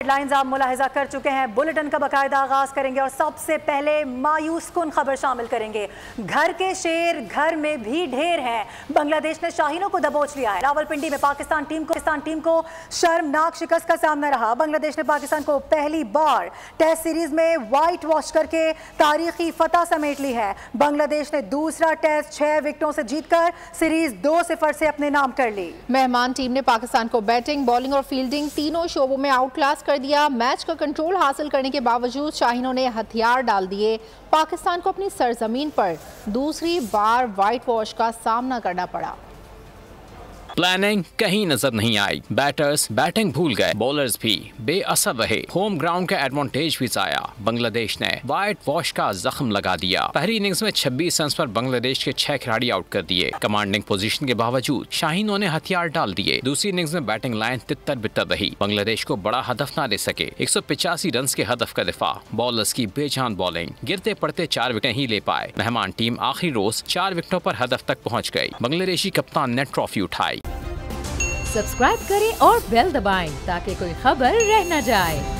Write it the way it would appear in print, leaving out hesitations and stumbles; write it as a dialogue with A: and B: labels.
A: Headlines आप मुलाहिजा कर चुके हैं। बुलेटिन का बाकायदा आगाज करेंगे और सबसे पहले मायूस कुन खबर शामिल करेंगे। घर के शेर घर में भी ढेर हैं। बांग्लादेश ने शाहीनों को दबोच लिया है। रावलपिंडी में पाकिस्तान टीम को शर्मनाक शिकस्त का सामना रहा। बांग्लादेश ने पाकिस्तान को पहली बार टेस्ट सीरीज में व्हाइट वॉश करके तारीखी फतह समेट ली है। बांग्लादेश ने दूसरा टेस्ट 6 विकेटों से जीतकर सीरीज 2-0 से अपने नाम कर ली।
B: मेहमान टीम ने पाकिस्तान को बैटिंग, बॉलिंग और फील्डिंग तीनों शोबों में आउट क्लास कर दिया। मैच का कंट्रोल हासिल करने के बावजूद शाहीनों ने हथियार डाल दिए। पाकिस्तान को अपनी सरजमीन पर दूसरी बार व्हाइट वॉश का सामना करना पड़ा।
C: प्लानिंग कहीं नजर नहीं आई। बैटर्स बैटिंग भूल गए, बॉलर्स भी बेअसर रहे। होम ग्राउंड का एडवांटेज भी जाया। बांग्लादेश ने व्हाइट वॉश का जख्म लगा दिया। पहली इनिंग्स में 26 रन पर बांग्लादेश के 6 खिलाड़ी आउट कर दिए। कमांडिंग पोजीशन के बावजूद शाहीनों ने हथियार डाल दिए। दूसरी इनिंग्स में बैटिंग लाइन तितर बितर रही। बांग्लादेश को बड़ा हदफ न दे सके। 185 रन के हदफ का दिफा। बॉलर्स की बेजान बॉलिंग, गिरते पड़ते 4 विकेट ही ले पाए। मेहमान टीम आखिरी रोज 4 विकेटों पर हदफ तक पहुँच गयी। बांग्लादेशी कप्तान ने ट्रॉफी उठाई।
D: सब्सक्राइब करें और बेल दबाएं ताकि कोई खबर रह न जाए।